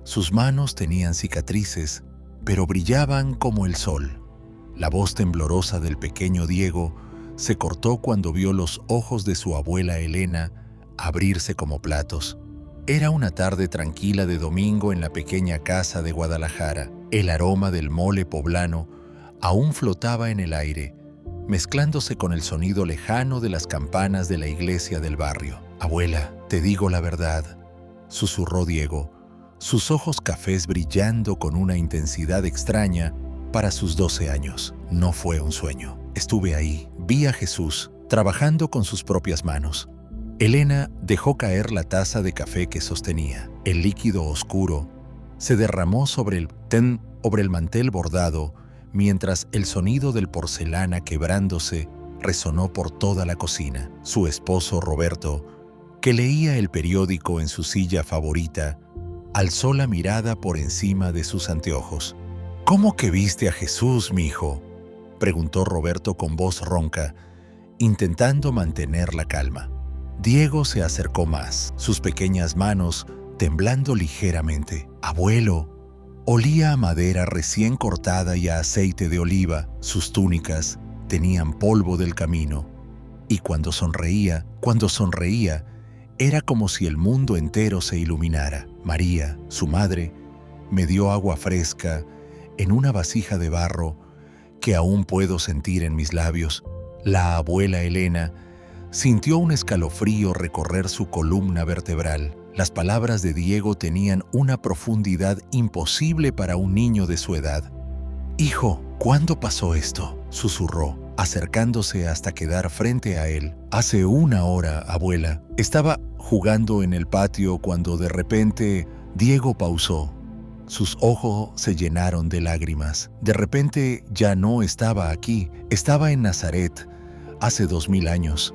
Sus manos tenían cicatrices, pero brillaban como el sol. La voz temblorosa del pequeño Diego se cortó cuando vio los ojos de su abuela Elena abrirse como platos. Era una tarde tranquila de domingo en la pequeña casa de Guadalajara. El aroma del mole poblano aún flotaba en el aire, mezclándose con el sonido lejano de las campanas de la iglesia del barrio. «Abuela, te digo la verdad», susurró Diego, sus ojos cafés brillando con una intensidad extraña para sus 12 años. No fue un sueño. Estuve ahí, vi a Jesús, trabajando con sus propias manos. Elena dejó caer la taza de café que sostenía. El líquido oscuro se derramó sobre el mantel bordado, mientras el sonido del porcelana quebrándose resonó por toda la cocina. Su esposo Roberto, que leía el periódico en su silla favorita, alzó la mirada por encima de sus anteojos. «¿Cómo que viste a Jesús, mijo?», preguntó Roberto con voz ronca, intentando mantener la calma. Diego se acercó más, sus pequeñas manos temblando ligeramente. «Abuelo». Olía a madera recién cortada y a aceite de oliva. Sus túnicas tenían polvo del camino. Y cuando sonreía, era como si el mundo entero se iluminara. María, su madre, me dio agua fresca en una vasija de barro que aún puedo sentir en mis labios. La abuela Elena sintió un escalofrío recorrer su columna vertebral. Las palabras de Diego tenían una profundidad imposible para un niño de su edad. «Hijo, ¿cuándo pasó esto?», susurró, acercándose hasta quedar frente a él. «Hace 1 hora, abuela. Estaba jugando en el patio cuando de repente…». Diego pausó. Sus ojos se llenaron de lágrimas. De repente ya no estaba aquí, estaba en Nazaret, hace 2000 años.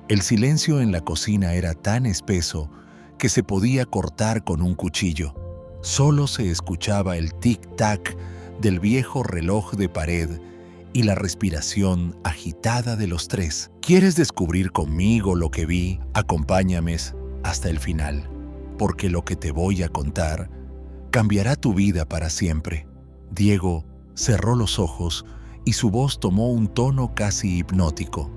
El silencio en la cocina era tan espeso que se podía cortar con un cuchillo. Solo se escuchaba el tic-tac del viejo reloj de pared y la respiración agitada de los tres. «¿Quieres descubrir conmigo lo que vi? Acompáñame hasta el final, porque lo que te voy a contar cambiará tu vida para siempre». Diego cerró los ojos y su voz tomó un tono casi hipnótico.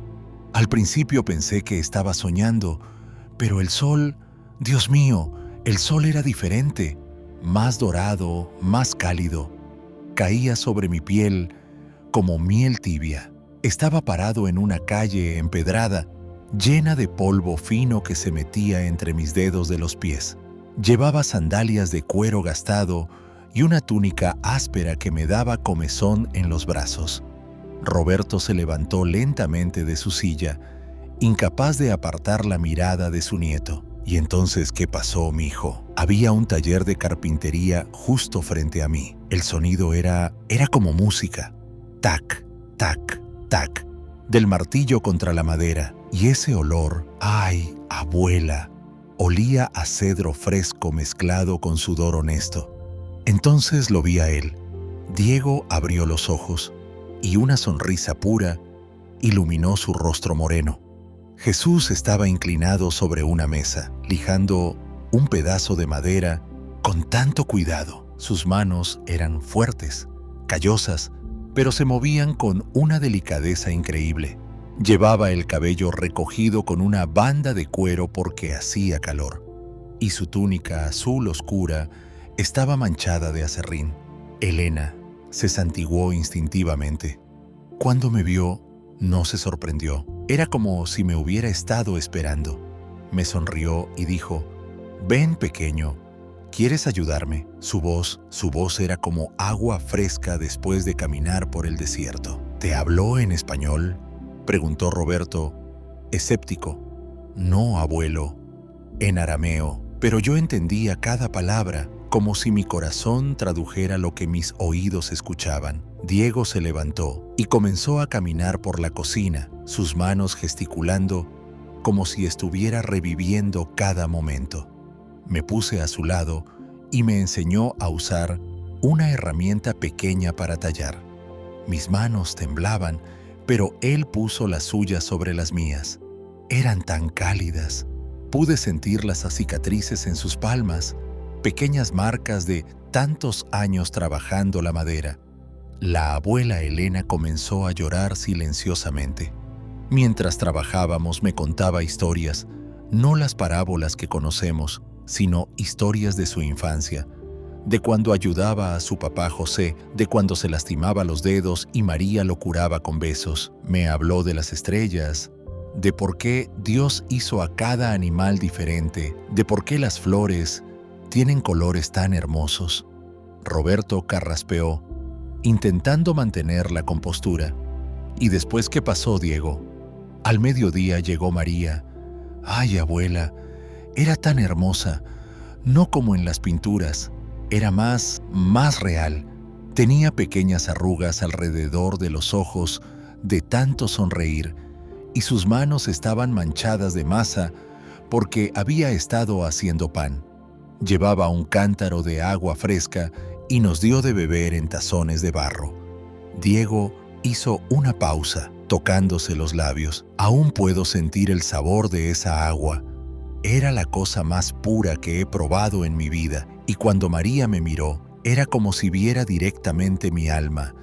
«Al principio pensé que estaba soñando, pero el sol, Dios mío, el sol era diferente, más dorado, más cálido. Caía sobre mi piel como miel tibia. Estaba parado en una calle empedrada, llena de polvo fino que se metía entre mis dedos de los pies. Llevaba sandalias de cuero gastado y una túnica áspera que me daba comezón en los brazos». Roberto se levantó lentamente de su silla, incapaz de apartar la mirada de su nieto. «¿Y entonces qué pasó, mijo?». Había un taller de carpintería justo frente a mí. El sonido era como música. Tac, tac, tac, del martillo contra la madera. Y ese olor, ¡ay, abuela!, olía a cedro fresco mezclado con sudor honesto. Entonces lo vi a él. Diego abrió los ojos y una sonrisa pura iluminó su rostro moreno. Jesús estaba inclinado sobre una mesa, lijando un pedazo de madera con tanto cuidado. Sus manos eran fuertes, callosas, pero se movían con una delicadeza increíble. Llevaba el cabello recogido con una banda de cuero porque hacía calor, y su túnica azul oscura estaba manchada de aserrín. Elena se santiguó instintivamente. Cuando me vio, no se sorprendió. Era como si me hubiera estado esperando. Me sonrió y dijo: «Ven, pequeño, ¿quieres ayudarme?». Su voz era como agua fresca después de caminar por el desierto. «¿Te habló en español?», preguntó Roberto, escéptico. «No, abuelo, en arameo, pero yo entendía cada palabra, como si mi corazón tradujera lo que mis oídos escuchaban». Diego se levantó y comenzó a caminar por la cocina, sus manos gesticulando como si estuviera reviviendo cada momento. Me puse a su lado y me enseñó a usar una herramienta pequeña para tallar. Mis manos temblaban, pero él puso las suyas sobre las mías. Eran tan cálidas. Pude sentir las cicatrices en sus palmas pequeñas marcas de tantos años trabajando la madera. La abuela Elena comenzó a llorar silenciosamente. Mientras trabajábamos me contaba historias, no las parábolas que conocemos, sino historias de su infancia, de cuando ayudaba a su papá José, de cuando se lastimaba los dedos y María lo curaba con besos. Me habló de las estrellas, de por qué Dios hizo a cada animal diferente, de por qué las flores tienen colores tan hermosos. Roberto carraspeó, intentando mantener la compostura. ¿Y después qué pasó, Diego? Al mediodía llegó María. Ay, abuela, era tan hermosa, no como en las pinturas, era más real. Tenía pequeñas arrugas alrededor de los ojos de tanto sonreír y sus manos estaban manchadas de masa porque había estado haciendo pan. Llevaba un cántaro de agua fresca y nos dio de beber en tazones de barro. Diego hizo una pausa, tocándose los labios. Aún puedo sentir el sabor de esa agua. Era la cosa más pura que he probado en mi vida, y cuando María me miró, era como si viera directamente mi alma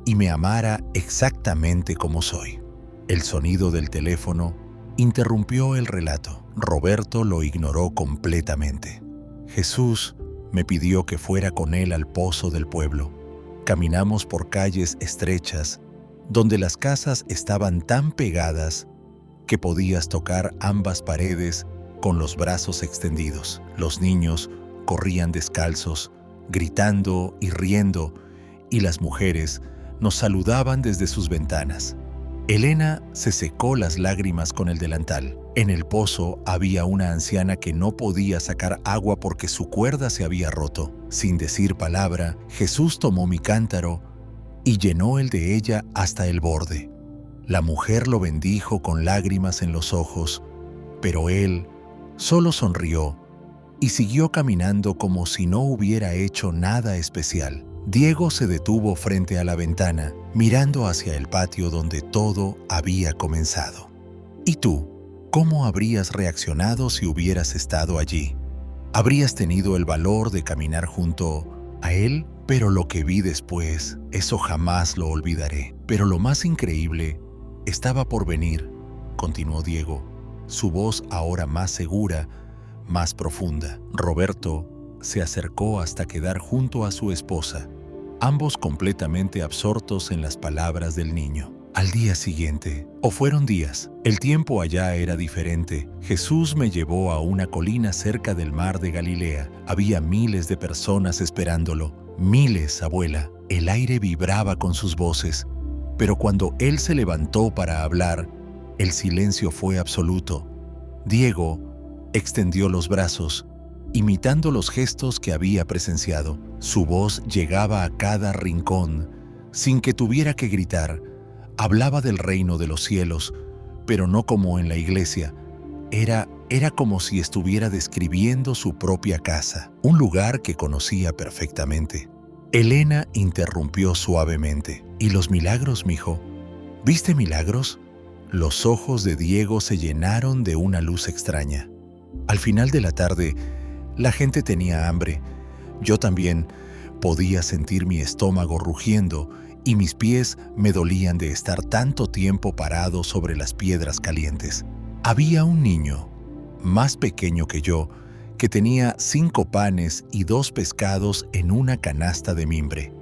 y me amara exactamente como soy. El sonido del teléfono interrumpió el relato. Roberto lo ignoró completamente. Jesús me pidió que fuera con él al pozo del pueblo. Caminamos por calles estrechas, donde las casas estaban tan pegadas que podías tocar ambas paredes con los brazos extendidos. Los niños corrían descalzos, gritando y riendo, y las mujeres nos saludaban desde sus ventanas. Elena se secó las lágrimas con el delantal. En el pozo había una anciana que no podía sacar agua porque su cuerda se había roto. Sin decir palabra, Jesús tomó mi cántaro y llenó el de ella hasta el borde. La mujer lo bendijo con lágrimas en los ojos, pero él solo sonrió y siguió caminando como si no hubiera hecho nada especial. Diego se detuvo frente a la ventana, mirando hacia el patio donde todo había comenzado. ¿Y tú? ¿Cómo habrías reaccionado si hubieras estado allí? ¿Habrías tenido el valor de caminar junto a él? Pero lo que vi después, eso jamás lo olvidaré. Pero lo más increíble estaba por venir, continuó Diego, su voz ahora más segura, más profunda. Roberto se acercó hasta quedar junto a su esposa, ambos completamente absortos en las palabras del niño. Al día siguiente, o fueron días, el tiempo allá era diferente. Jesús me llevó a una colina cerca del mar de Galilea. Había miles de personas esperándolo. Miles, abuela. El aire vibraba con sus voces. Pero cuando él se levantó para hablar, el silencio fue absoluto. Diego extendió los brazos, imitando los gestos que había presenciado. Su voz llegaba a cada rincón, sin que tuviera que gritar. Hablaba del reino de los cielos, pero no como en la iglesia. Era como si estuviera describiendo su propia casa, un lugar que conocía perfectamente. Elena interrumpió suavemente. ¿Y los milagros, mijo? ¿Viste milagros? Los ojos de Diego se llenaron de una luz extraña. Al final de la tarde, la gente tenía hambre. Yo también podía sentir mi estómago rugiendo y mis pies me dolían de estar tanto tiempo parado sobre las piedras calientes. Había un niño, más pequeño que yo, que tenía 5 panes y 2 pescados en una canasta de mimbre.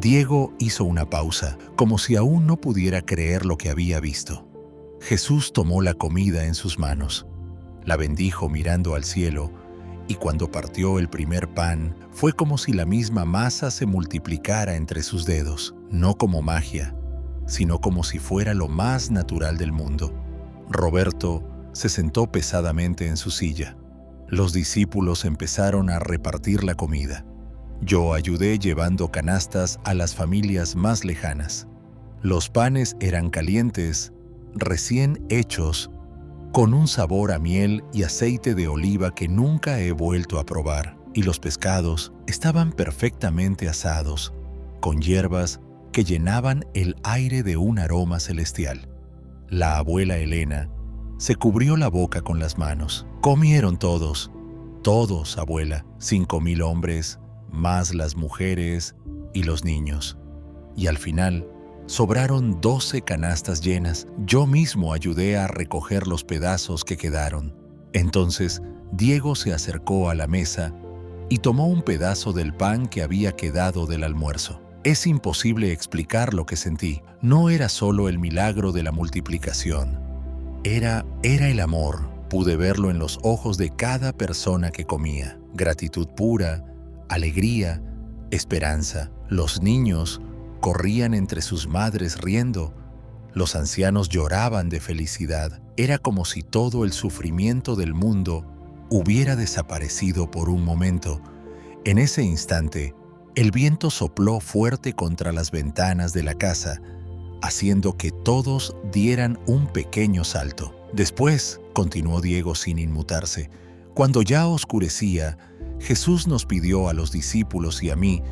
Diego hizo una pausa, como si aún no pudiera creer lo que había visto. Jesús tomó la comida en sus manos, la bendijo mirando al cielo, y cuando partió el primer pan, fue como si la misma masa se multiplicara entre sus dedos, no como magia, sino como si fuera lo más natural del mundo. Roberto se sentó pesadamente en su silla. Los discípulos empezaron a repartir la comida. Yo ayudé llevando canastas a las familias más lejanas. Los panes eran calientes, recién hechos, con un sabor a miel y aceite de oliva que nunca he vuelto a probar, y los pescados estaban perfectamente asados, con hierbas que llenaban el aire de un aroma celestial. La abuela Elena se cubrió la boca con las manos. Comieron todos, Todos, abuela, 5,000 hombres, más las mujeres y los niños. Y al final, sobraron 12 canastas llenas. Yo mismo ayudé a recoger los pedazos que quedaron. Entonces, Diego se acercó a la mesa y tomó un pedazo del pan que había quedado del almuerzo. Es imposible explicar lo que sentí. No era solo el milagro de la multiplicación. Era el amor. Pude verlo en los ojos de cada persona que comía. Gratitud pura, alegría, esperanza. Los niños corrían entre sus madres riendo. Los ancianos lloraban de felicidad. Era como si todo el sufrimiento del mundo hubiera desaparecido por un momento. En ese instante, el viento sopló fuerte contra las ventanas de la casa, haciendo que todos dieran un pequeño salto. Después, continuó Diego sin inmutarse, cuando ya oscurecía, Jesús nos pidió a los discípulos y a mí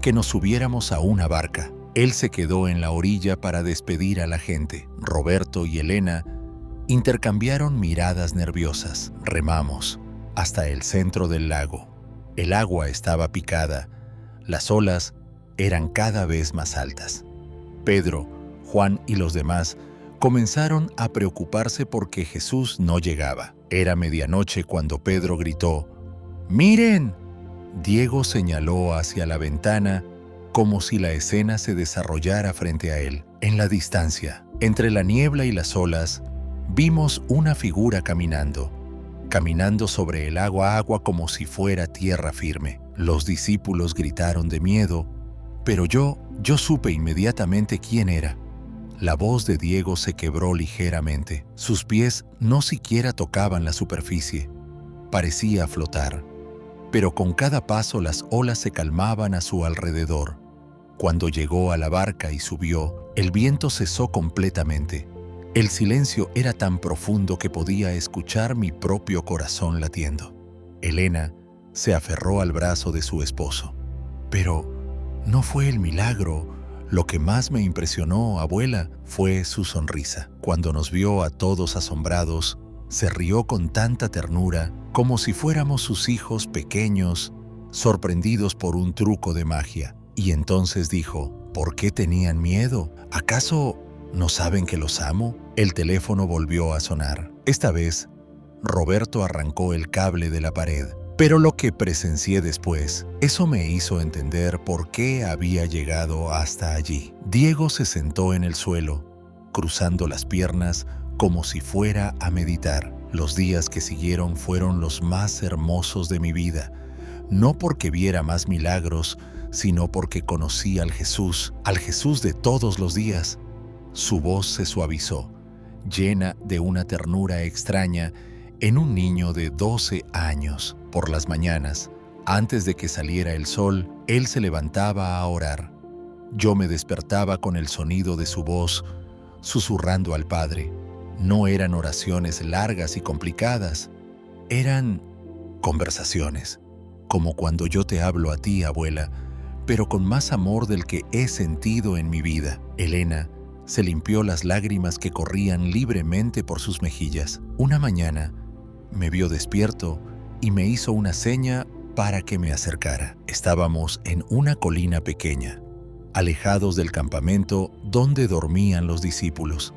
que nos subiéramos a una barca. Él se quedó en la orilla para despedir a la gente. Roberto y Elena intercambiaron miradas nerviosas. Remamos hasta el centro del lago. El agua estaba picada. Las olas eran cada vez más altas. Pedro, Juan y los demás comenzaron a preocuparse porque Jesús no llegaba. Era medianoche cuando Pedro gritó: ¡Miren! Diego señaló hacia la ventana como si la escena se desarrollara frente a él. En la distancia, entre la niebla y las olas, vimos una figura caminando sobre el agua como si fuera tierra firme. Los discípulos gritaron de miedo, pero yo supe inmediatamente quién era. La voz de Diego se quebró ligeramente. Sus pies no siquiera tocaban la superficie. Parecía flotar, pero con cada paso las olas se calmaban a su alrededor. Cuando llegó a la barca y subió, el viento cesó completamente. El silencio era tan profundo que podía escuchar mi propio corazón latiendo. Elena se aferró al brazo de su esposo. Pero no fue el milagro. Lo que más me impresionó, abuela, fue su sonrisa. Cuando nos vio a todos asombrados, se rió con tanta ternura, como si fuéramos sus hijos pequeños, sorprendidos por un truco de magia. Y entonces dijo: ¿por qué tenían miedo? ¿Acaso no saben que los amo? El teléfono volvió a sonar. Esta vez, Roberto arrancó el cable de la pared. Pero lo que presencié después, eso me hizo entender por qué había llegado hasta allí. Diego se sentó en el suelo, cruzando las piernas como si fuera a meditar. Los días que siguieron fueron los más hermosos de mi vida, no porque viera más milagros, sino porque conocí al Jesús de todos los días. Su voz se suavizó, llena de una ternura extraña en un niño de 12 años. Por las mañanas, antes de que saliera el sol, él se levantaba a orar. Yo me despertaba con el sonido de su voz, susurrando al Padre. No eran oraciones largas y complicadas, eran conversaciones, como cuando yo te hablo a ti, abuela, pero con más amor del que he sentido en mi vida. Elena se limpió las lágrimas que corrían libremente por sus mejillas. Una mañana, me vio despierto y me hizo una seña para que me acercara. Estábamos en una colina pequeña, alejados del campamento donde dormían los discípulos.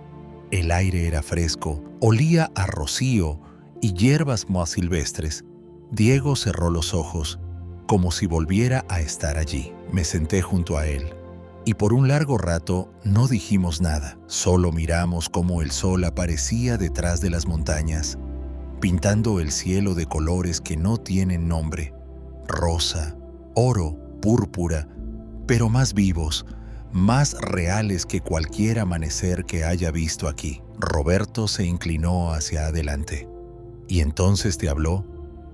El aire era fresco, olía a rocío y hierbas más silvestres. Diego cerró los ojos, como si volviera a estar allí. Me senté junto a él, y por un largo rato no dijimos nada. Solo miramos cómo el sol aparecía detrás de las montañas, pintando el cielo de colores que no tienen nombre: rosa, oro, púrpura, pero más vivos, más reales que cualquier amanecer que haya visto aquí. Roberto se inclinó hacia adelante. ¿Y entonces te habló?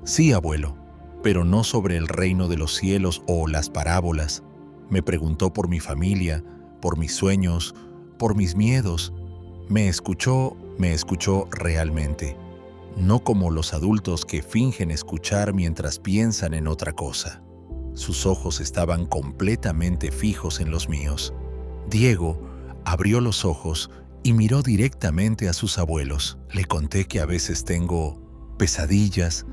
Sí, abuelo, pero no sobre el reino de los cielos o las parábolas. Me preguntó por mi familia, por mis sueños, por mis miedos. Me escuchó realmente. No como los adultos que fingen escuchar mientras piensan en otra cosa. Sus ojos estaban completamente fijos en los míos. Diego abrió los ojos y miró directamente a sus abuelos. Le conté que a veces tengo pesadillas,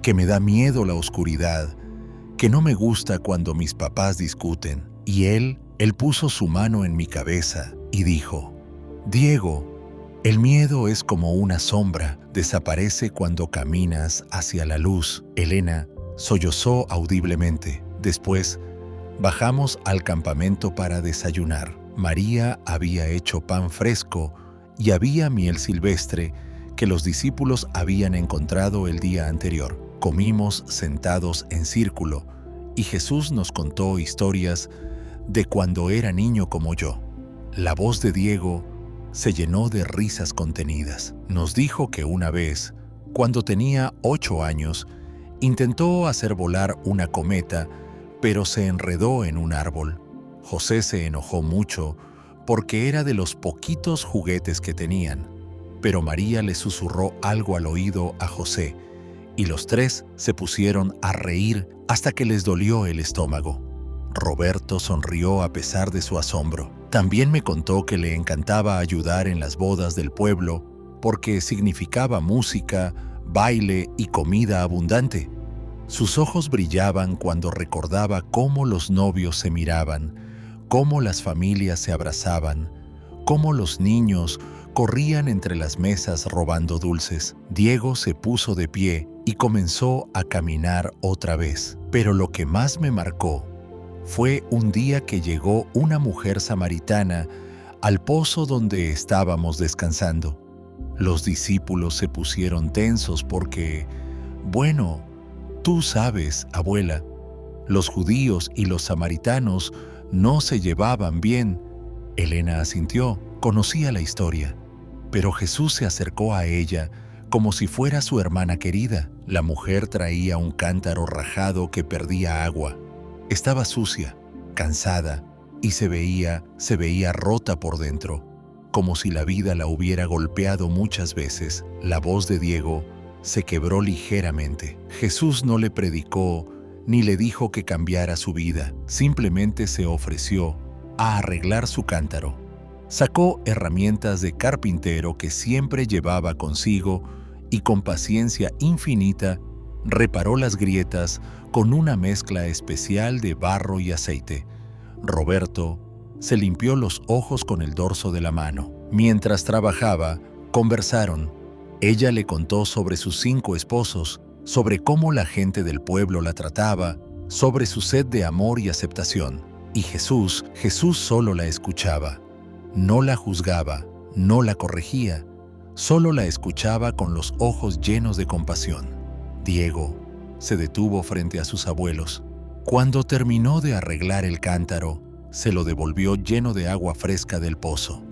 que me da miedo la oscuridad, que no me gusta cuando mis papás discuten. Y él puso su mano en mi cabeza y dijo: Diego, el miedo es como una sombra, desaparece cuando caminas hacia la luz. Elena sollozó audiblemente. Después, bajamos al campamento para desayunar. María había hecho pan fresco y había miel silvestre que los discípulos habían encontrado el día anterior. Comimos sentados en círculo y Jesús nos contó historias de cuando era niño como yo. La voz de Diego se llenó de risas contenidas. Nos dijo que una vez, cuando tenía 8 años, intentó hacer volar una cometa, pero se enredó en un árbol. José se enojó mucho porque era de los poquitos juguetes que tenían, pero María le susurró algo al oído a José y los tres se pusieron a reír hasta que les dolió el estómago. Roberto sonrió a pesar de su asombro. También me contó que le encantaba ayudar en las bodas del pueblo porque significaba música, baile y comida abundante. Sus ojos brillaban cuando recordaba cómo los novios se miraban, cómo las familias se abrazaban, cómo los niños corrían entre las mesas robando dulces. Diego se puso de pie y comenzó a caminar otra vez. Pero lo que más me marcó fue un día que llegó una mujer samaritana al pozo donde estábamos descansando. Los discípulos se pusieron tensos porque, bueno, tú sabes, abuela, los judíos y los samaritanos no se llevaban bien. Elena asintió, conocía la historia, pero Jesús se acercó a ella como si fuera su hermana querida. La mujer traía un cántaro rajado que perdía agua. Estaba sucia, cansada y se veía rota por dentro, como si la vida la hubiera golpeado muchas veces. La voz de Diego se quebró ligeramente. Jesús no le predicó ni le dijo que cambiara su vida, simplemente se ofreció a arreglar su cántaro. Sacó herramientas de carpintero que siempre llevaba consigo y con paciencia infinita reparó las grietas con una mezcla especial de barro y aceite. Roberto se limpió los ojos con el dorso de la mano. Mientras trabajaba, conversaron. Ella le contó sobre sus 5 esposos, sobre cómo la gente del pueblo la trataba, sobre su sed de amor y aceptación. Y Jesús solo la escuchaba. No la juzgaba, no la corregía, solo la escuchaba con los ojos llenos de compasión. Diego se detuvo frente a sus abuelos. Cuando terminó de arreglar el cántaro, se lo devolvió lleno de agua fresca del pozo.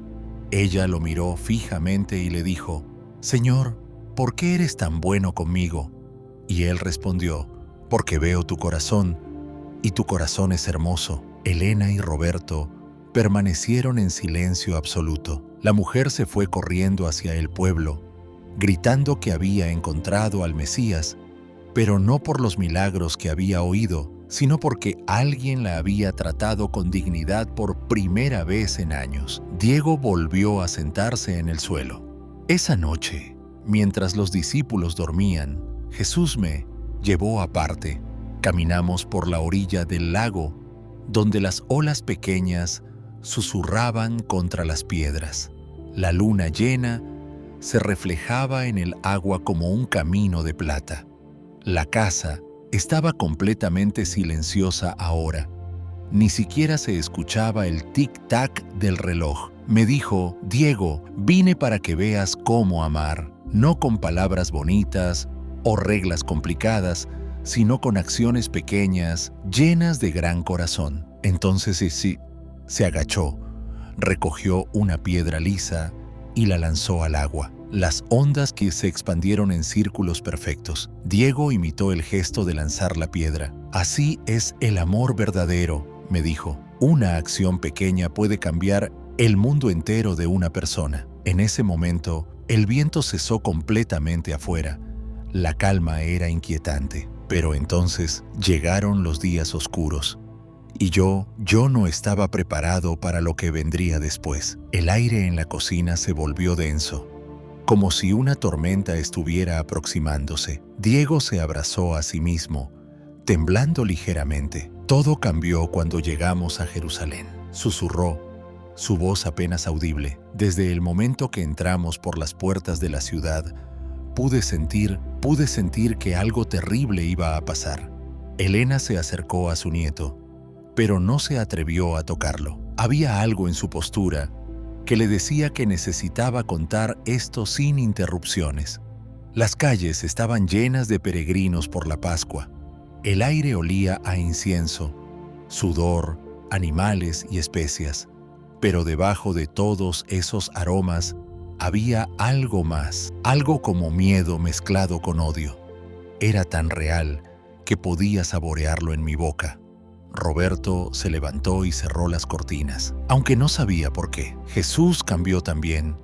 Ella lo miró fijamente y le dijo: «Señor, ¿por qué eres tan bueno conmigo?» Y él respondió: «Porque veo tu corazón, y tu corazón es hermoso». Elena y Roberto permanecieron en silencio absoluto. La mujer se fue corriendo hacia el pueblo, gritando que había encontrado al Mesías, pero no por los milagros que había oído, sino porque alguien la había tratado con dignidad por primera vez en años. Diego volvió a sentarse en el suelo. Esa noche, mientras los discípulos dormían, Jesús me llevó aparte. Caminamos por la orilla del lago, donde las olas pequeñas susurraban contra las piedras. La luna llena se reflejaba en el agua como un camino de plata. La casa estaba completamente silenciosa ahora. Ni siquiera se escuchaba el tic-tac del reloj. Me dijo: «Diego, vine para que veas cómo amar, no con palabras bonitas o reglas complicadas, sino con acciones pequeñas, llenas de gran corazón». Entonces sí, se agachó, recogió una piedra lisa y la lanzó al agua. Las ondas que se expandieron en círculos perfectos. Diego imitó el gesto de lanzar la piedra. «Así es el amor verdadero», me dijo. «Una acción pequeña puede cambiar el mundo entero de una persona». En ese momento, el viento cesó completamente afuera. La calma era inquietante. Pero entonces llegaron los días oscuros. Y yo no estaba preparado para lo que vendría después. El aire en la cocina se volvió denso. como si una tormenta estuviera aproximándose. Diego se abrazó a sí mismo, temblando ligeramente. Todo cambió cuando llegamos a Jerusalén, susurró, su voz apenas audible. Desde el momento que entramos por las puertas de la ciudad, pude sentir que algo terrible iba a pasar. Elena se acercó a su nieto, pero no se atrevió a tocarlo. Había algo en su postura que le decía que necesitaba contar esto sin interrupciones. Las calles estaban llenas de peregrinos por la Pascua. El aire olía a incienso, sudor, animales y especias. Pero debajo de todos esos aromas había algo más, algo como miedo mezclado con odio. Era tan real que podía saborearlo en mi boca. Roberto se levantó y cerró las cortinas, aunque no sabía por qué. Jesús cambió también.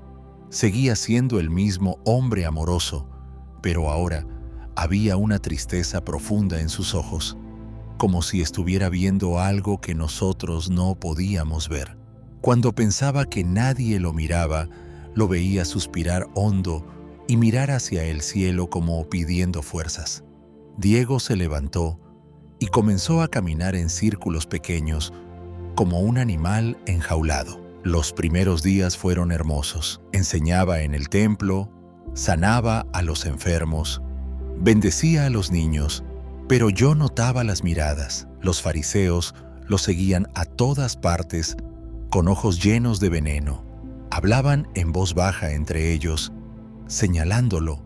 Seguía siendo el mismo hombre amoroso, pero ahora había una tristeza profunda en sus ojos, como si estuviera viendo algo que nosotros no podíamos ver. Cuando pensaba que nadie lo miraba, lo veía suspirar hondo y mirar hacia el cielo como pidiendo fuerzas. Diego se levantó y comenzó a caminar en círculos pequeños, como un animal enjaulado. Los primeros días fueron hermosos. Enseñaba en el templo, sanaba a los enfermos, bendecía a los niños, pero yo notaba las miradas. Los fariseos lo seguían a todas partes, con ojos llenos de veneno. Hablaban en voz baja entre ellos, señalándolo,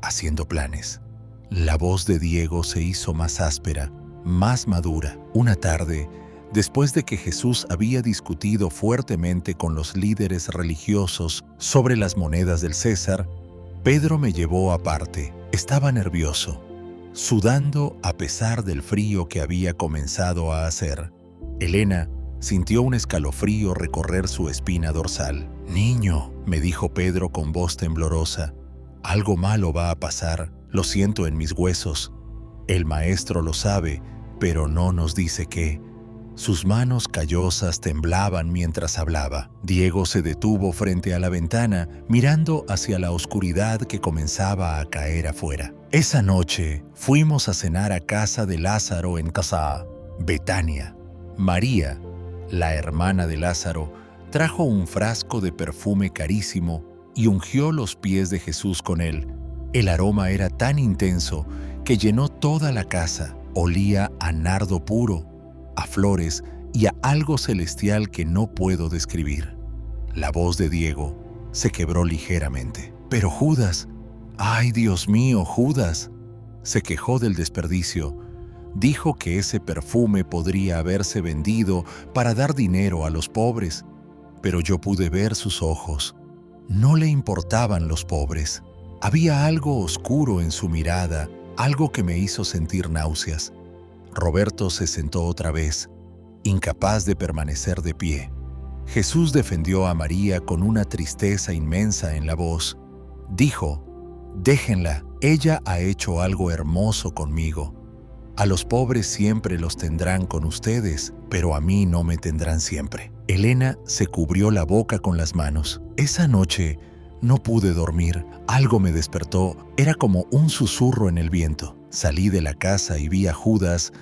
haciendo planes. La voz de Diego se hizo más áspera, más madura. Una tarde, después de que Jesús había discutido fuertemente con los líderes religiosos sobre las monedas del César, Pedro me llevó aparte. Estaba nervioso, sudando a pesar del frío que había comenzado a hacer. Elena sintió un escalofrío recorrer su espina dorsal. «Niño», me dijo Pedro con voz temblorosa, «algo malo va a pasar, lo siento en mis huesos. El maestro lo sabe, pero no nos dice qué». Sus manos callosas temblaban mientras hablaba. Diego se detuvo frente a la ventana, mirando hacia la oscuridad que comenzaba a caer afuera. Esa noche fuimos a cenar a casa de Lázaro en Casa, Betania. María, la hermana de Lázaro, trajo un frasco de perfume carísimo y ungió los pies de Jesús con él. El aroma era tan intenso que llenó toda la casa. Olía a nardo puro, a flores y a algo celestial que no puedo describir. La voz de Diego se quebró ligeramente. «Pero Judas, ¡ay, Dios mío, Judas!», se quejó del desperdicio. Dijo que ese perfume podría haberse vendido para dar dinero a los pobres, pero yo pude ver sus ojos. No le importaban los pobres. Había algo oscuro en su mirada, algo que me hizo sentir náuseas. Roberto se sentó otra vez, incapaz de permanecer de pie. Jesús defendió a María con una tristeza inmensa en la voz. Dijo: «Déjenla, ella ha hecho algo hermoso conmigo. A los pobres siempre los tendrán con ustedes, pero a mí no me tendrán siempre». Elena se cubrió la boca con las manos. Esa noche no pude dormir. Algo me despertó. Era como un susurro en el viento. Salí de la casa y vi a Judas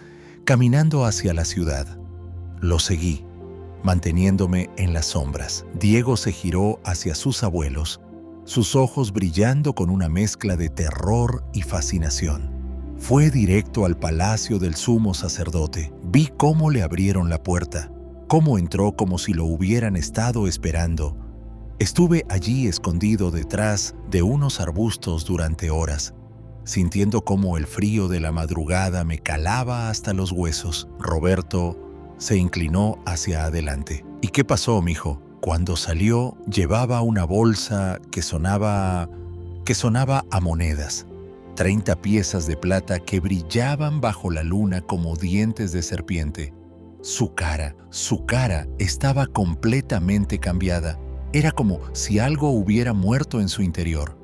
caminando hacia la ciudad. Lo seguí, manteniéndome en las sombras. Diego se giró hacia sus abuelos, sus ojos brillando con una mezcla de terror y fascinación. Fue directo al palacio del sumo sacerdote. Vi cómo le abrieron la puerta, cómo entró como si lo hubieran estado esperando. Estuve allí escondido detrás de unos arbustos durante horas, sintiendo cómo el frío de la madrugada me calaba hasta los huesos. Roberto se inclinó hacia adelante. «¿Y qué pasó, mijo?». Cuando salió, llevaba una bolsa que sonaba a monedas. 30 piezas de plata que brillaban bajo la luna como dientes de serpiente. Su cara estaba completamente cambiada. Era como si algo hubiera muerto en su interior.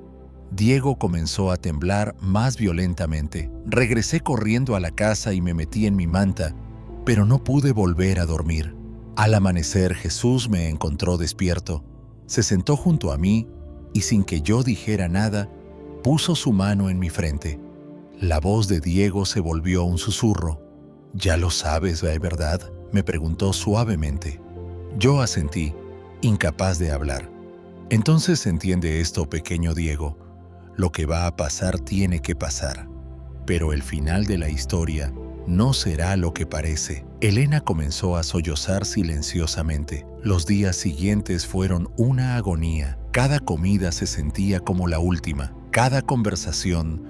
Diego comenzó a temblar más violentamente. Regresé corriendo a la casa y me metí en mi manta, pero no pude volver a dormir. Al amanecer, Jesús me encontró despierto. Se sentó junto a mí y sin que yo dijera nada, puso su mano en mi frente. La voz de Diego se volvió un susurro. «Ya lo sabes, ¿verdad?», me preguntó suavemente. Yo asentí, incapaz de hablar. «Entonces entiende esto, pequeño Diego. Lo que va a pasar tiene que pasar. Pero el final de la historia no será lo que parece». Elena comenzó a sollozar silenciosamente. Los días siguientes fueron una agonía. Cada comida se sentía como la última. Cada conversación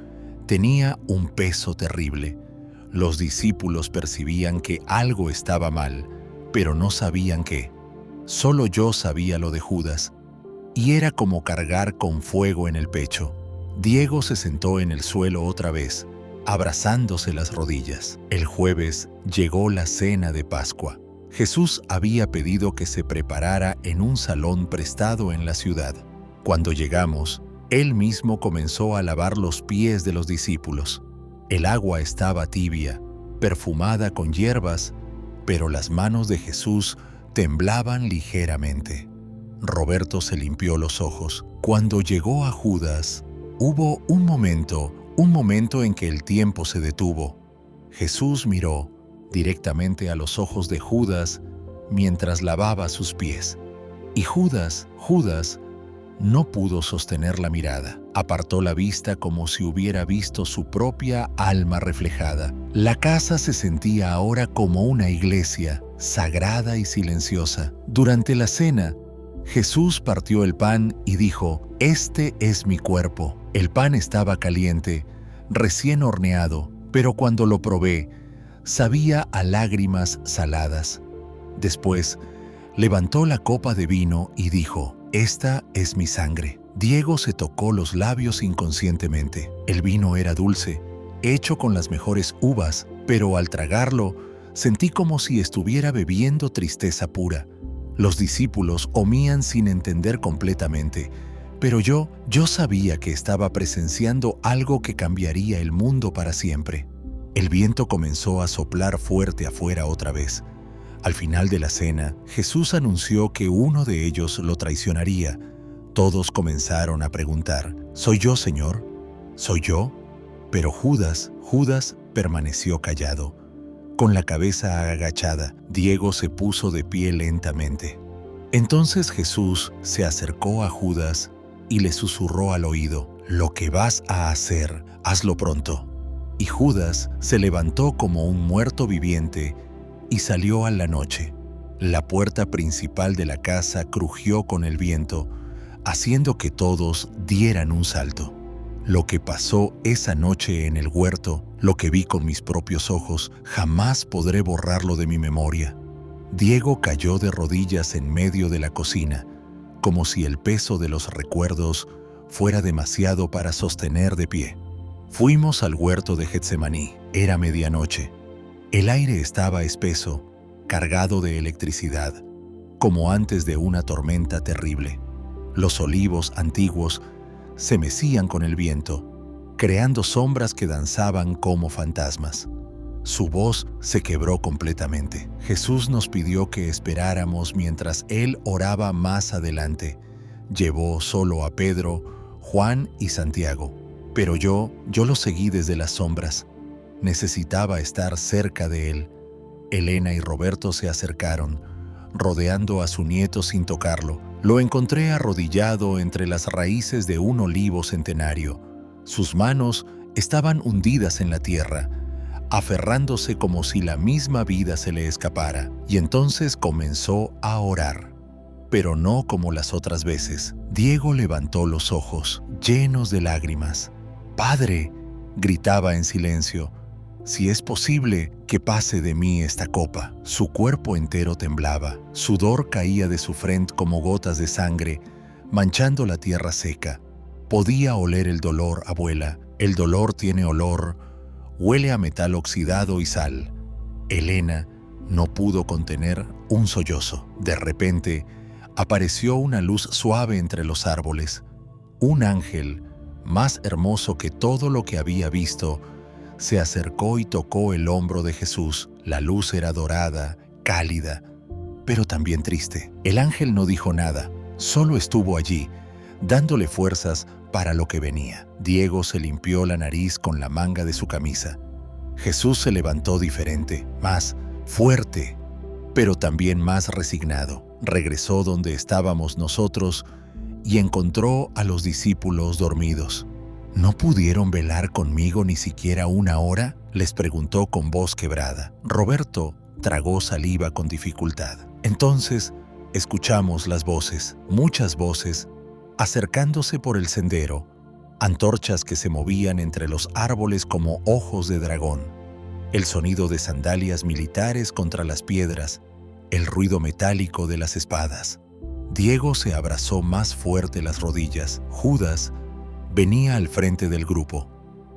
tenía un peso terrible. Los discípulos percibían que algo estaba mal, pero no sabían qué. Solo yo sabía lo de Judas, y era como cargar con fuego en el pecho. Diego se sentó en el suelo otra vez, abrazándose las rodillas. El jueves llegó la cena de Pascua. Jesús había pedido que se preparara en un salón prestado en la ciudad. Cuando llegamos, él mismo comenzó a lavar los pies de los discípulos. El agua estaba tibia, perfumada con hierbas, pero las manos de Jesús temblaban ligeramente. Roberto se limpió los ojos. Cuando llegó a Judas, hubo un momento en que el tiempo se detuvo. Jesús miró directamente a los ojos de Judas mientras lavaba sus pies. Y Judas no pudo sostener la mirada. Apartó la vista como si hubiera visto su propia alma reflejada. La casa se sentía ahora como una iglesia, sagrada y silenciosa. Durante la cena, Jesús partió el pan y dijo: «Este es mi cuerpo». El pan estaba caliente, recién horneado, pero cuando lo probé, sabía a lágrimas saladas. Después, levantó la copa de vino y dijo: «Esta es mi sangre». Diego se tocó los labios inconscientemente. El vino era dulce, hecho con las mejores uvas, pero al tragarlo, sentí como si estuviera bebiendo tristeza pura. Los discípulos omían sin entender completamente, pero yo sabía que estaba presenciando algo que cambiaría el mundo para siempre. El viento comenzó a soplar fuerte afuera otra vez. Al final de la cena, Jesús anunció que uno de ellos lo traicionaría. Todos comenzaron a preguntar: «¿Soy yo, Señor? ¿Soy yo?». Pero Judas permaneció callado. Con la cabeza agachada, Diego se puso de pie lentamente. Entonces Jesús se acercó a Judas y le susurró al oído: «Lo que vas a hacer, hazlo pronto». Y Judas se levantó como un muerto viviente y salió a la noche. La puerta principal de la casa crujió con el viento, haciendo que todos dieran un salto. Lo que pasó esa noche en el huerto, lo que vi con mis propios ojos, jamás podré borrarlo de mi memoria. Diego cayó de rodillas en medio de la cocina, como si el peso de los recuerdos fuera demasiado para sostener de pie. Fuimos al huerto de Getsemaní. Era medianoche. El aire estaba espeso, cargado de electricidad, como antes de una tormenta terrible. Los olivos antiguos se mecían con el viento, creando sombras que danzaban como fantasmas. Su voz se quebró completamente. Jesús nos pidió que esperáramos mientras Él oraba más adelante. Llevó solo a Pedro, Juan y Santiago. Pero yo lo seguí desde las sombras. Necesitaba estar cerca de Él. Elena y Roberto se acercaron, rodeando a su nieto sin tocarlo. Lo encontré arrodillado entre las raíces de un olivo centenario. Sus manos estaban hundidas en la tierra, aferrándose como si la misma vida se le escapara. Y entonces comenzó a orar. Pero no como las otras veces. Diego levantó los ojos, llenos de lágrimas. «Padre», gritaba en silencio, «si es posible, que pase de mí esta copa». Su cuerpo entero temblaba. Sudor caía de su frente como gotas de sangre, manchando la tierra seca. Podía oler el dolor, abuela. El dolor tiene olor. Huele a metal oxidado y sal. Elena no pudo contener un sollozo. De repente, apareció una luz suave entre los árboles. Un ángel, más hermoso que todo lo que había visto, se acercó y tocó el hombro de Jesús. La luz era dorada, cálida, pero también triste. El ángel no dijo nada, solo estuvo allí, dándole fuerzas para lo que venía. Diego se limpió la nariz con la manga de su camisa. Jesús se levantó diferente, más fuerte, pero también más resignado. Regresó donde estábamos nosotros y encontró a los discípulos dormidos. ¿No pudieron velar conmigo ni siquiera una hora?, les preguntó con voz quebrada. Roberto tragó saliva con dificultad. Entonces escuchamos las voces, muchas voces, acercándose por el sendero, antorchas que se movían entre los árboles como ojos de dragón, el sonido de sandalias militares contra las piedras, el ruido metálico de las espadas. Diego se abrazó más fuerte las rodillas. Judas venía al frente del grupo.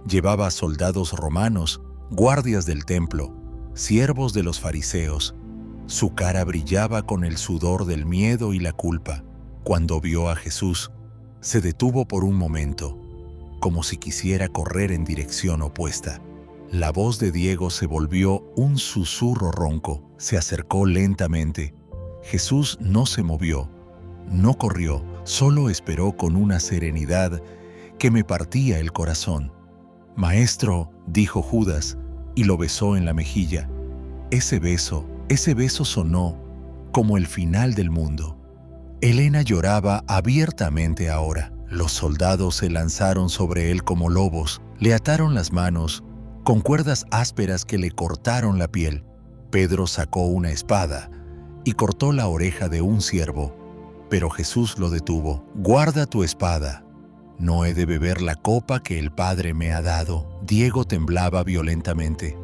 Llevaba soldados romanos, guardias del templo, siervos de los fariseos. Su cara brillaba con el sudor del miedo y la culpa. Cuando vio a Jesús, se detuvo por un momento, como si quisiera correr en dirección opuesta. La voz de Diego se volvió un susurro ronco. Se acercó lentamente. Jesús no se movió, no corrió, solo esperó con una serenidad que me partía el corazón. «Maestro», dijo Judas, y lo besó en la mejilla. Ese beso sonó como el final del mundo. Helena lloraba abiertamente ahora. Los soldados se lanzaron sobre él como lobos, le ataron las manos con cuerdas ásperas que le cortaron la piel. Pedro sacó una espada y cortó la oreja de un ciervo, pero Jesús lo detuvo. «Guarda tu espada. No he de beber la copa que el Padre me ha dado». Diego temblaba violentamente.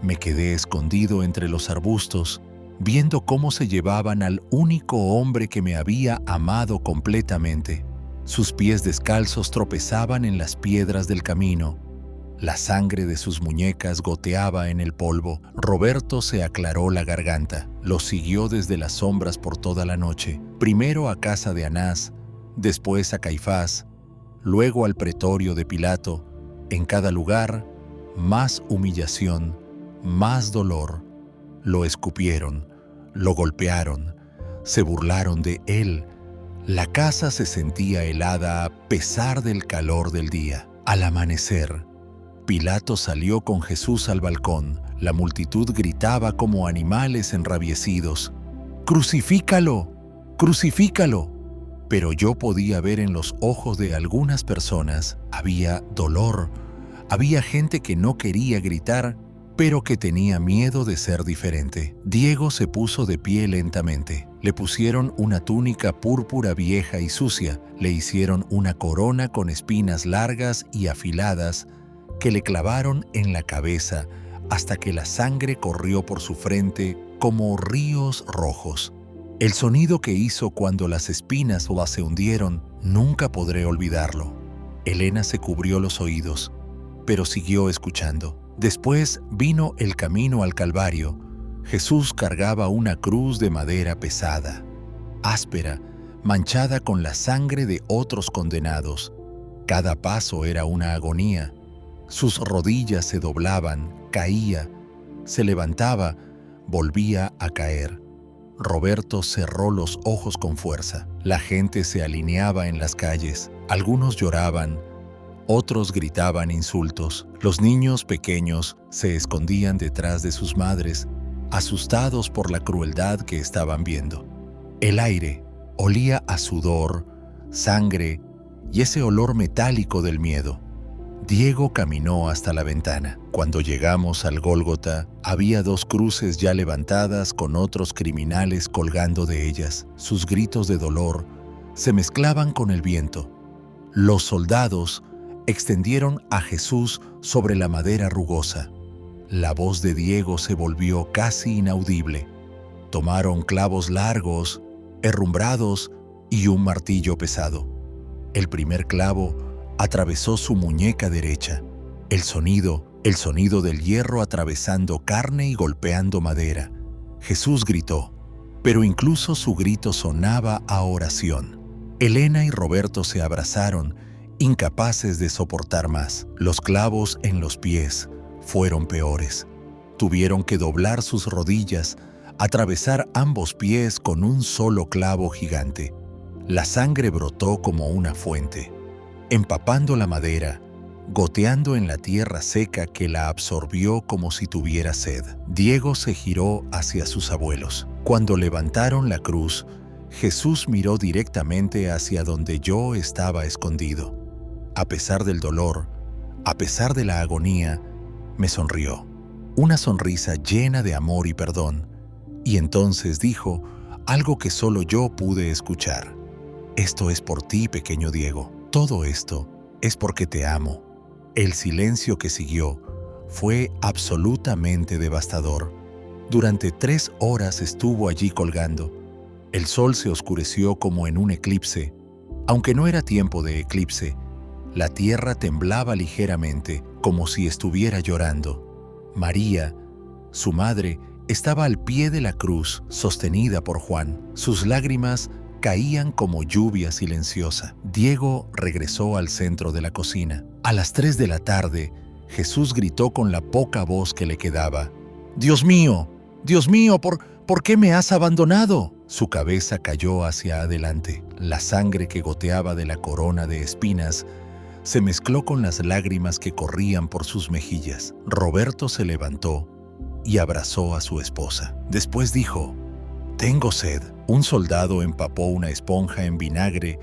Me quedé escondido entre los arbustos, viendo cómo se llevaban al único hombre que me había amado completamente. Sus pies descalzos tropezaban en las piedras del camino. La sangre de sus muñecas goteaba en el polvo. Roberto se aclaró la garganta. Lo siguió desde las sombras por toda la noche. Primero a casa de Anás, después a Caifás, luego al pretorio de Pilato. En cada lugar, más humillación, más dolor. Lo escupieron, lo golpearon, se burlaron de él. La casa se sentía helada a pesar del calor del día. Al amanecer, Pilato salió con Jesús al balcón. La multitud gritaba como animales enrabiecidos: «¡Crucifícalo! ¡Crucifícalo!». Pero yo podía ver en los ojos de algunas personas, había dolor, había gente que no quería gritar, pero que tenía miedo de ser diferente. Diego se puso de pie lentamente. Le pusieron una túnica púrpura vieja y sucia, le hicieron una corona con espinas largas y afiladas que le clavaron en la cabeza hasta que la sangre corrió por su frente como ríos rojos. El sonido que hizo cuando las espinas se hundieron, nunca podré olvidarlo. Helena se cubrió los oídos, pero siguió escuchando. Después vino el camino al Calvario. Jesús cargaba una cruz de madera pesada, áspera, manchada con la sangre de otros condenados. Cada paso era una agonía. Sus rodillas se doblaban, caía, se levantaba, volvía a caer. Roberto cerró los ojos con fuerza. La gente se alineaba en las calles. Algunos lloraban, otros gritaban insultos. Los niños pequeños se escondían detrás de sus madres, asustados por la crueldad que estaban viendo. El aire olía a sudor, sangre y ese olor metálico del miedo. Diego caminó hasta la ventana. Cuando llegamos al Gólgota, había 2 cruces ya levantadas con otros criminales colgando de ellas. Sus gritos de dolor se mezclaban con el viento. Los soldados extendieron a Jesús sobre la madera rugosa. La voz de Diego se volvió casi inaudible. Tomaron clavos largos, herrumbrados y un martillo pesado. El primer clavo atravesó su muñeca derecha. El sonido del hierro atravesando carne y golpeando madera. Jesús gritó, pero incluso su grito sonaba a oración. Helena y Roberto se abrazaron, incapaces de soportar más. Los clavos en los pies fueron peores. Tuvieron que doblar sus rodillas, atravesar ambos pies con un solo clavo gigante. La sangre brotó como una fuente, empapando la madera, goteando en la tierra seca que la absorbió como si tuviera sed. Diego se giró hacia sus abuelos. Cuando levantaron la cruz, Jesús miró directamente hacia donde yo estaba escondido. A pesar del dolor, a pesar de la agonía, me sonrió. Una sonrisa llena de amor y perdón. Y entonces dijo algo que solo yo pude escuchar. Esto es por ti, pequeño Diego. Todo esto es porque te amo. El silencio que siguió fue absolutamente devastador. Durante 3 horas estuvo allí colgando. El sol se oscureció como en un eclipse. Aunque no era tiempo de eclipse, la tierra temblaba ligeramente, como si estuviera llorando. María, su madre, estaba al pie de la cruz, sostenida por Juan. Sus lágrimas caían como lluvia silenciosa. Diego regresó al centro de la cocina. A las 3 de la tarde, Jesús gritó con la poca voz que le quedaba: Dios mío, ¿por qué me has abandonado? Su cabeza cayó hacia adelante. La sangre que goteaba de la corona de espinas se mezcló con las lágrimas que corrían por sus mejillas. Roberto se levantó y abrazó a su esposa. Después dijo: «Tengo sed». Un soldado empapó una esponja en vinagre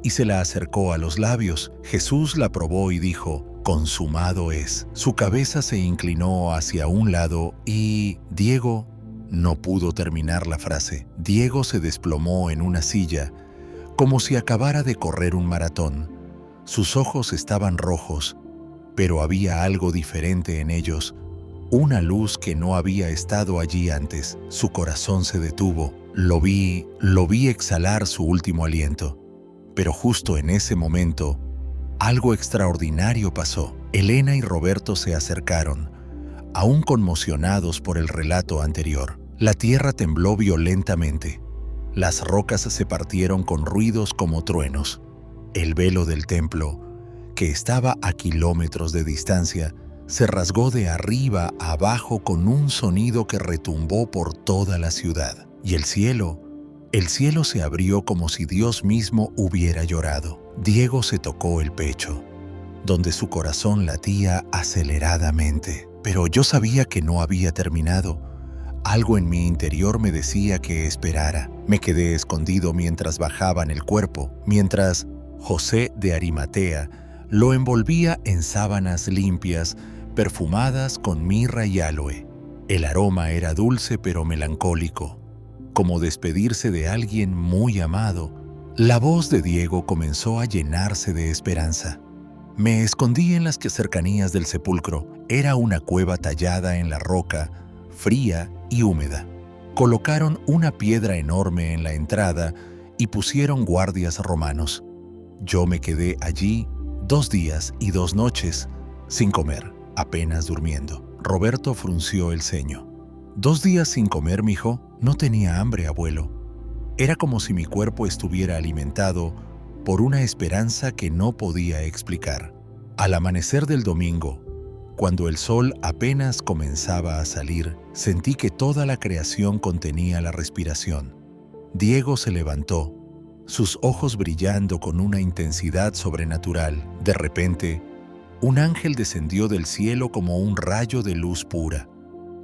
y se la acercó a los labios. Jesús la probó y dijo: «Consumado es». Su cabeza se inclinó hacia un lado y Diego no pudo terminar la frase. Diego se desplomó en una silla, como si acabara de correr un maratón. Sus ojos estaban rojos, pero había algo diferente en ellos, una luz que no había estado allí antes. Su corazón se detuvo. Lo vi exhalar su último aliento. Pero justo en ese momento, algo extraordinario pasó. Elena y Roberto se acercaron, aún conmocionados por el relato anterior. La tierra tembló violentamente. Las rocas se partieron con ruidos como truenos. El velo del templo, que estaba a kilómetros de distancia, se rasgó de arriba a abajo con un sonido que retumbó por toda la ciudad. Y el cielo se abrió como si Dios mismo hubiera llorado. Diego se tocó el pecho, donde su corazón latía aceleradamente. Pero yo sabía que no había terminado. Algo en mi interior me decía que esperara. Me quedé escondido mientras bajaban el cuerpo, mientras José de Arimatea lo envolvía en sábanas limpias, perfumadas con mirra y aloe. El aroma era dulce pero melancólico, como despedirse de alguien muy amado. La voz de Diego comenzó a llenarse de esperanza. Me escondí en las cercanías del sepulcro. Era una cueva tallada en la roca, fría y húmeda. Colocaron una piedra enorme en la entrada y pusieron guardias romanos. Yo me quedé allí 2 días y 2 noches, sin comer, apenas durmiendo. Roberto frunció el ceño. 2 días sin comer, mijo. No tenía hambre, abuelo. Era como si mi cuerpo estuviera alimentado por una esperanza que no podía explicar. Al amanecer del domingo, cuando el sol apenas comenzaba a salir, sentí que toda la creación contenía la respiración. Diego se levantó, sus ojos brillando con una intensidad sobrenatural. De repente, un ángel descendió del cielo como un rayo de luz pura.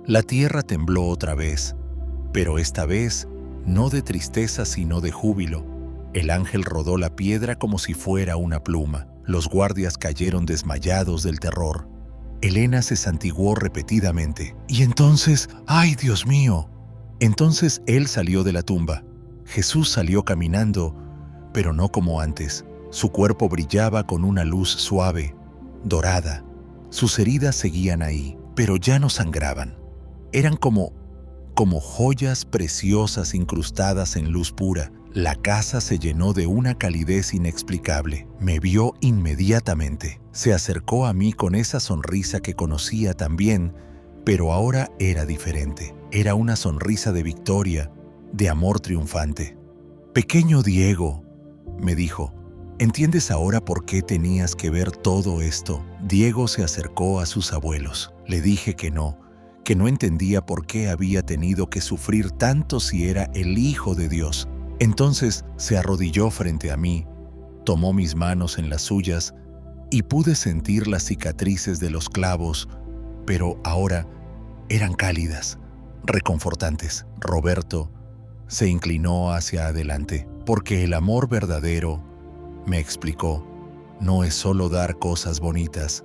La tierra tembló otra vez, pero esta vez no de tristeza sino de júbilo. El ángel rodó la piedra como si fuera una pluma. Los guardias cayeron desmayados del terror. Elena se santiguó repetidamente. Y entonces, ¡ay, Dios mío! Entonces él salió de la tumba. Jesús salió caminando, pero no como antes. Su cuerpo brillaba con una luz suave, dorada. Sus heridas seguían ahí, pero ya no sangraban. Eran como joyas preciosas incrustadas en luz pura. La casa se llenó de una calidez inexplicable. Me vio inmediatamente. Se acercó a mí con esa sonrisa que conocía también, pero ahora era diferente. Era una sonrisa de victoria, de amor triunfante. «Pequeño Diego», me dijo, «¿entiendes ahora por qué tenías que ver todo esto?» Diego se acercó a sus abuelos. Le dije que no entendía por qué había tenido que sufrir tanto si era el Hijo de Dios. Entonces se arrodilló frente a mí, tomó mis manos en las suyas y pude sentir las cicatrices de los clavos, pero ahora eran cálidas, reconfortantes. Roberto se inclinó hacia adelante, porque el amor verdadero, me explicó, no es solo dar cosas bonitas.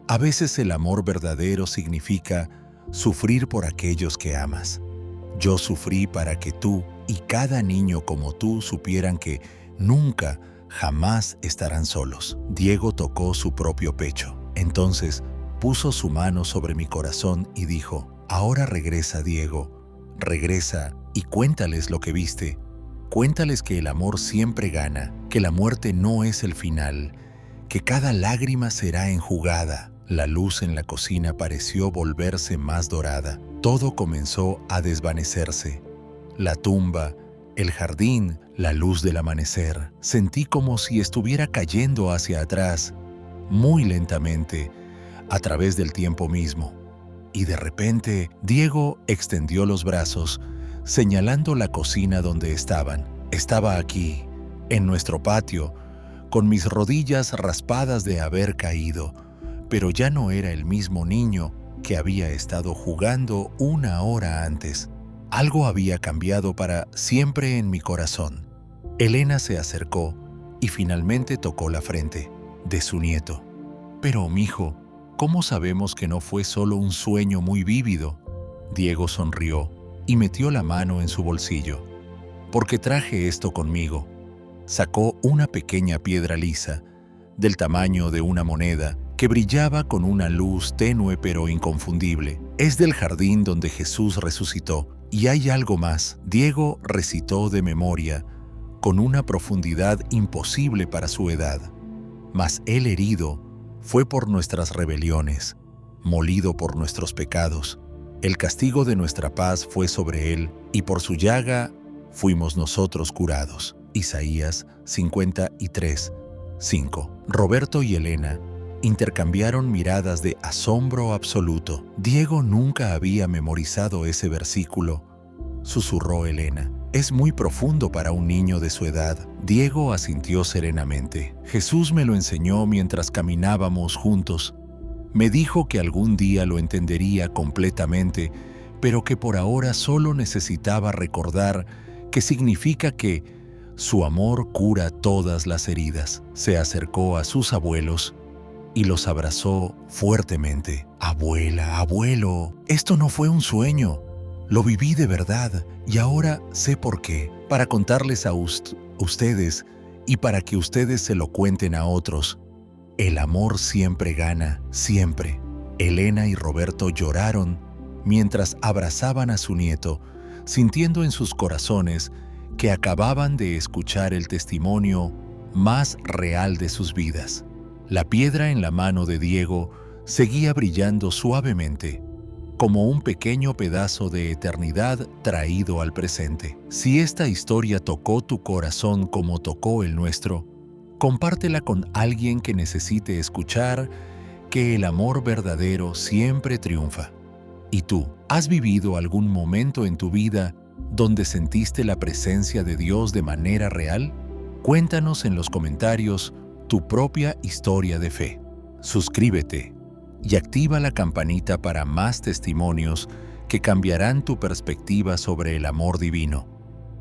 A veces el amor verdadero significa sufrir por aquellos que amas. Yo sufrí para que tú y cada niño como tú supieran que nunca, jamás estarán solos. Diego tocó su propio pecho. Entonces puso su mano sobre mi corazón y dijo: ahora regresa, Diego, regresa y cuéntales lo que viste. Cuéntales que el amor siempre gana, que la muerte no es el final, que cada lágrima será enjugada. La luz en la cocina pareció volverse más dorada. Todo comenzó a desvanecerse. La tumba, el jardín, la luz del amanecer. Sentí como si estuviera cayendo hacia atrás, muy lentamente, a través del tiempo mismo. Y de repente, Diego extendió los brazos, señalando la cocina donde estaban. Estaba aquí, en nuestro patio, con mis rodillas raspadas de haber caído, pero ya no era el mismo niño que había estado jugando una hora antes. Algo había cambiado para siempre en mi corazón. Elena se acercó y finalmente tocó la frente de su nieto. Pero, mijo, ¿cómo sabemos que no fue solo un sueño muy vívido? Diego sonrió y metió la mano en su bolsillo. Porque traje esto conmigo. Sacó una pequeña piedra lisa, del tamaño de una moneda, que brillaba con una luz tenue pero inconfundible. Es del jardín donde Jesús resucitó. Y hay algo más. Diego recitó de memoria, con una profundidad imposible para su edad. Mas el herido fue por nuestras rebeliones, molido por nuestros pecados. El castigo de nuestra paz fue sobre él, y por su llaga fuimos nosotros curados. Isaías 53, 5. Roberto y Elena intercambiaron miradas de asombro absoluto. Diego nunca había memorizado ese versículo, susurró Elena. Es muy profundo para un niño de su edad. Diego asintió serenamente. Jesús me lo enseñó mientras caminábamos juntos. Me dijo que algún día lo entendería completamente, pero que por ahora solo necesitaba recordar que significa que su amor cura todas las heridas. Se acercó a sus abuelos y los abrazó fuertemente. Abuela, abuelo, esto no fue un sueño. Lo viví de verdad y ahora sé por qué. Para contarles a ustedes y para que ustedes se lo cuenten a otros. El amor siempre gana, siempre. Elena y Roberto lloraron mientras abrazaban a su nieto, sintiendo en sus corazones que acababan de escuchar el testimonio más real de sus vidas. La piedra en la mano de Diego seguía brillando suavemente, como un pequeño pedazo de eternidad traído al presente. Si esta historia tocó tu corazón como tocó el nuestro, compártela con alguien que necesite escuchar que el amor verdadero siempre triunfa. ¿Y tú, has vivido algún momento en tu vida donde sentiste la presencia de Dios de manera real? Cuéntanos en los comentarios tu propia historia de fe. Suscríbete y activa la campanita para más testimonios que cambiarán tu perspectiva sobre el amor divino,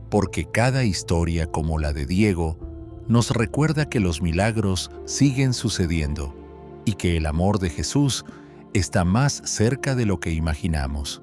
porque cada historia como la de Diego nos recuerda que los milagros siguen sucediendo y que el amor de Jesús está más cerca de lo que imaginamos.